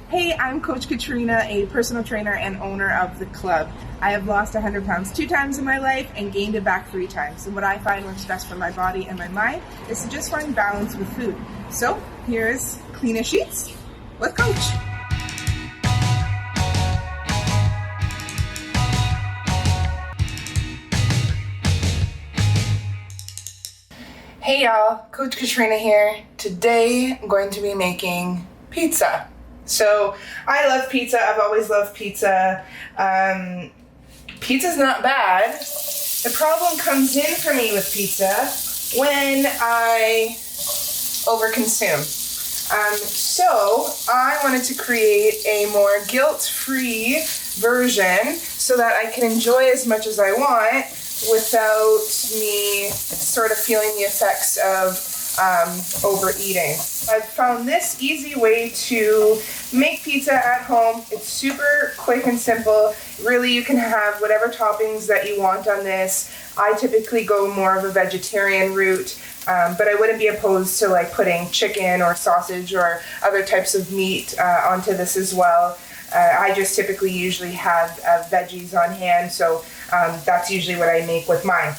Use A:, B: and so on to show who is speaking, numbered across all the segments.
A: Hey, I'm Coach Katrina, a personal trainer and owner of the club. I have lost 100 pounds 2 times in my life and gained it back 3 times. And what I find works best for my body and my mind is to just find balance with food. So here's Kleanish Eats with Coach. Hey y'all, Coach Katrina here. Today I'm going to be making pizza. So I love pizza. I've always loved pizza. Pizza's not bad. The problem comes in for me with pizza when I overconsume. So I wanted to create a more guilt-free version so that I can enjoy as much as I want without me sort of feeling the effects of overeating. I've found this easy way to make pizza at home. It's super quick and simple. Really, you can have whatever toppings that you want on this. I typically go more of a vegetarian route, but I wouldn't be opposed to like putting chicken or sausage or other types of meat onto this as well. I just typically usually have veggies on hand, so that's usually what I make with mine.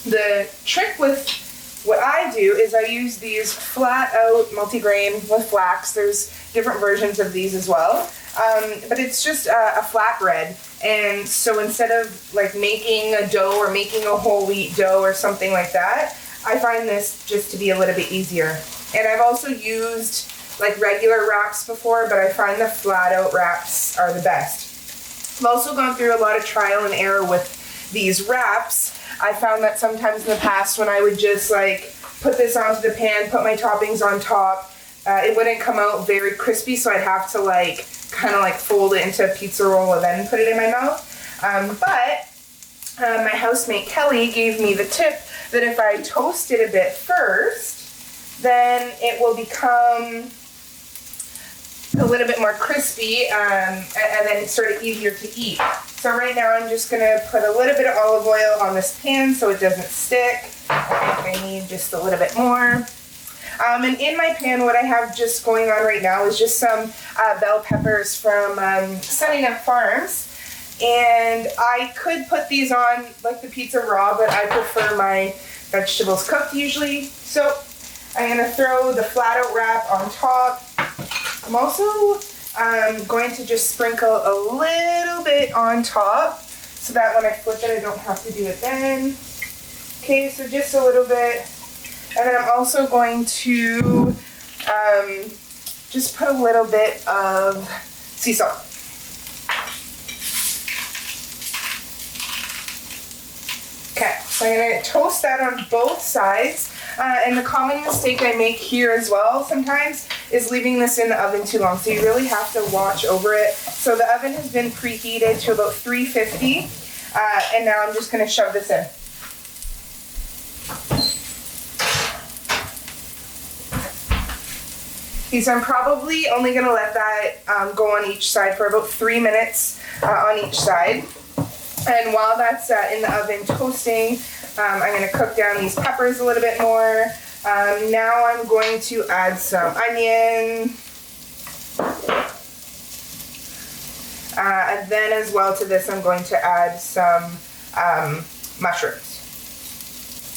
A: The trick with what I do is I use these flat out multigrain with flax. There's different versions of these as well, but it's just a flatbread. And so instead of like making a dough or making a whole wheat dough or something like that, I find this just to be a little bit easier. And I've also used like regular wraps before, but I find the flat out wraps are the best. I've also gone through a lot of trial and error with these wraps. I found that sometimes in the past when I would just like put this onto the pan, put my toppings on top, it wouldn't come out very crispy, so I'd have to like kind of like fold it into a pizza roll and then put it in my mouth. But my housemate Kelly gave me the tip that if I toast it a bit first, then it will become a little bit more crispy and then it's sort of easier to eat. So right now I'm just gonna put a little bit of olive oil on this pan so it doesn't stick. I think I need just a little bit more. And in my pan, what I have just going on right now is just some bell peppers from Sunnynook Farms. And I could put these on like the pizza raw, but I prefer my vegetables cooked usually. So I'm gonna throw the flat out wrap on top. I'm also going to just sprinkle a little bit on top so that when I flip it, I don't have to do it then. Okay, so just a little bit. And then I'm also going to just put a little bit of sea salt. Okay, so I'm going to toast that on both sides. And the common mistake I make here as well sometimes is leaving this in the oven too long. So you really have to watch over it. So the oven has been preheated to about 350. And now I'm just going to shove this in. Okay, so I'm probably only going to let that go on each side for about 3 minutes on each side. And while that's in the oven toasting, I'm going to cook down these peppers a little bit more. Now I'm going to add some onion. And then as well to this, I'm going to add some mushrooms.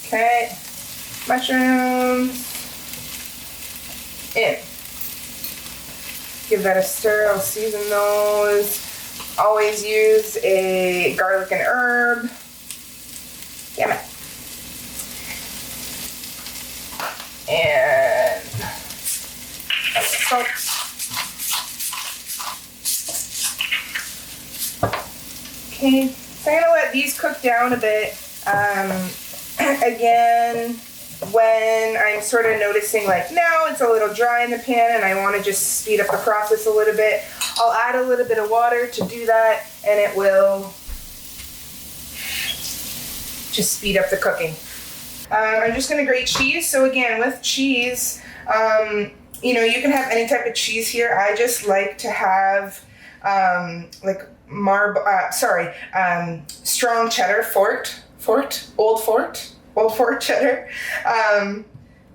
A: Okay, mushrooms in. Give that a stir, I'll season those. Always use a garlic and herb. Damn it. And salt. Okay, so I'm gonna let these cook down a bit. Again, when I'm sort of noticing like now it's a little dry in the pan and I want to just speed up the process a little bit, I'll add a little bit of water to do that and it will just speed up the cooking. I'm just going to grate cheese. So again, with cheese, you know, you can have any type of cheese here. I just like to have like strong cheddar, Old Fort cheddar.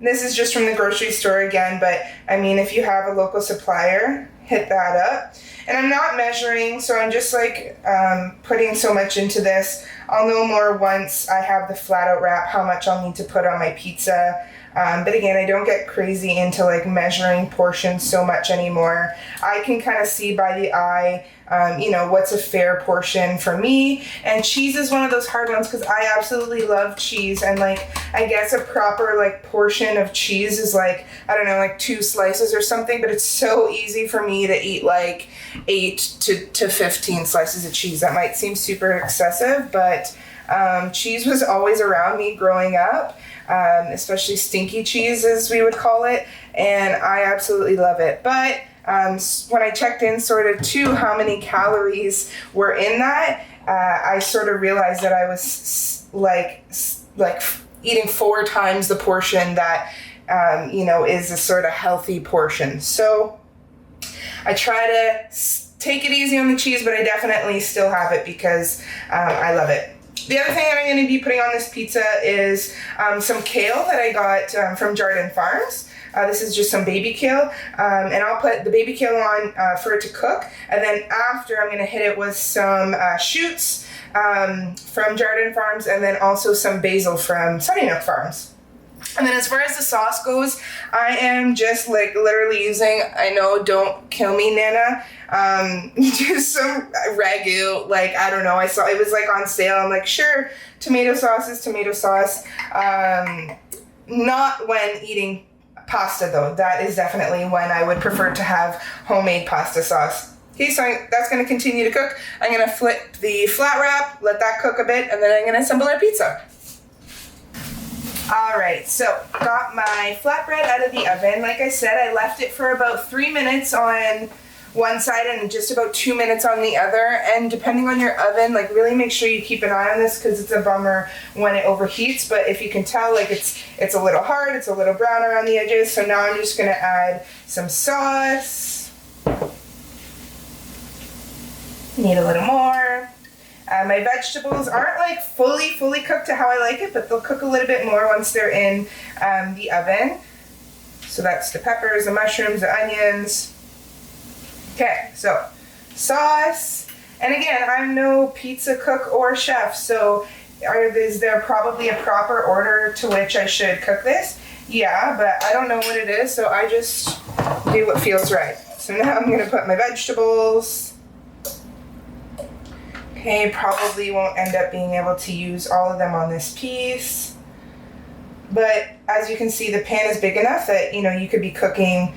A: This is just from the grocery store again, but I mean, if you have a local supplier, hit that up. And I'm not measuring, so I'm just like putting so much into this. I'll know more once I have the flat out wrap how much I'll need to put on my pizza. But again, I don't get crazy into like measuring portions so much anymore. I can kind of see by the eye, you know, what's a fair portion for me. And cheese is one of those hard ones because I absolutely love cheese. And like, I guess a proper like portion of cheese is like, I don't know, like 2 slices or something. But it's so easy for me to eat like 8 to 15 slices of cheese. That might seem super excessive, but cheese was always around me growing up. Especially stinky cheese as we would call it, and I absolutely love it. But when I checked in sort of to how many calories were in that, I sort of realized that I was like eating 4 times the portion that you know, is a sort of healthy portion. So I try to take it easy on the cheese, but I definitely still have it because I love it. The other thing that I'm going to be putting on this pizza is some kale that I got from Jardin Farms. This is just some baby kale, and I'll put the baby kale on for it to cook, and then after I'm going to hit it with some shoots from Jardin Farms, and then also some basil from Sunny Nook Farms. And then as far as the sauce goes, I am just like literally using, I know, don't kill me, Nana, just some ragu. Like, I don't know, I saw it was like on sale. I'm like, sure, tomato sauce is tomato sauce. Not when eating pasta though. That is definitely when I would prefer to have homemade pasta sauce. Okay, so that's going to continue to cook. I'm going to flip the flat wrap, let that cook a bit, and then I'm going to assemble our pizza. All right, so got my flatbread out of the oven. Like I said, I left it for about 3 minutes on one side and just about 2 minutes on the other. And depending on your oven, like really make sure you keep an eye on this because it's a bummer when it overheats. But if you can tell, like it's a little hard, it's a little brown around the edges. So now I'm just gonna add some sauce. Need a little more. My vegetables aren't like fully cooked to how I like it, but they'll cook a little bit more once they're in the oven. So that's the peppers, the mushrooms, the onions. Okay, so sauce. And again, I'm no pizza cook or chef, so is there probably a proper order to which I should cook this? Yeah, but I don't know what it is, so I just do what feels right. So now I'm gonna put my vegetables. Okay, probably won't end up being able to use all of them on this piece. But as you can see, the pan is big enough that, you know, you could be cooking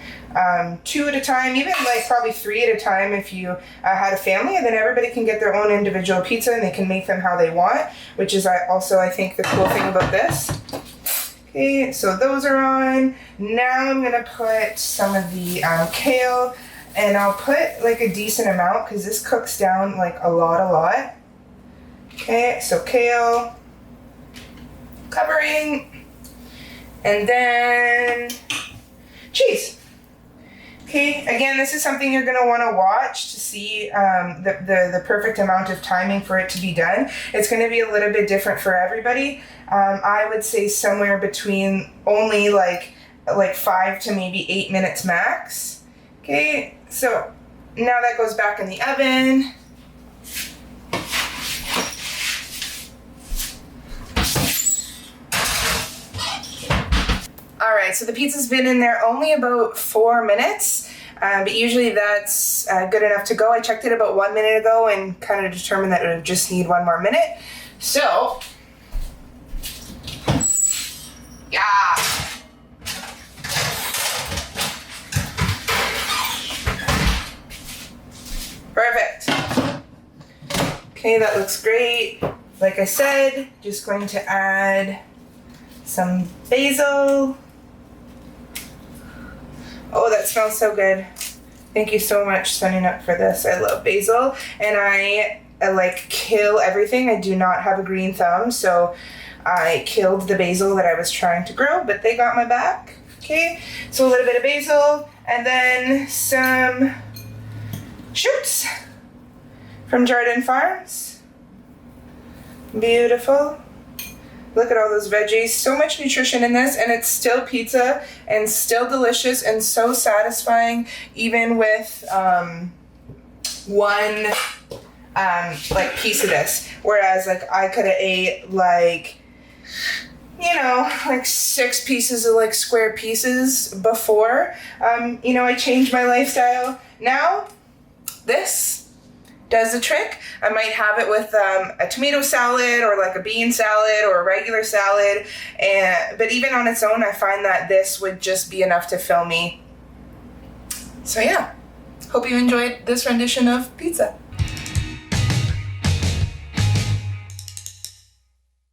A: 2 at a time, even like probably 3 at a time if you had a family, and then everybody can get their own individual pizza and they can make them how they want, which is also, I think, the cool thing about this. Okay, so those are on. Now I'm gonna put some of the kale. And I'll put like a decent amount because this cooks down like a lot. Okay, so kale, covering, and then cheese. Okay, again, this is something you're gonna wanna watch to see the perfect amount of timing for it to be done. It's gonna be a little bit different for everybody. I would say somewhere between only like 5 to maybe 8 minutes max. Okay, so now that goes back in the oven. All right, so the pizza's been in there only about 4 minutes, but usually that's good enough to go. I checked it about 1 minute ago and kind of determined that it would just need 1 more minute. So, yeah. Perfect. Okay, that looks great. Like I said, just going to add some basil. Oh, that smells so good. Thank you so much, Sunny Nook, for this. I love basil, and I like kill everything. I do not have a green thumb, so I killed the basil that I was trying to grow, but they got my back. Okay, so a little bit of basil, and then some shoots from Jardin Farms. Beautiful. Look at all those veggies. So much nutrition in this, and it's still pizza and still delicious and so satisfying, even with one like piece of this. Whereas like I could have ate like, you know, like 6 pieces of like square pieces before. You know, I changed my lifestyle. Now this does the trick. I might have it with a tomato salad or like a bean salad or a regular salad. But even on its own, I find that this would just be enough to fill me. So yeah, hope you enjoyed this rendition of pizza.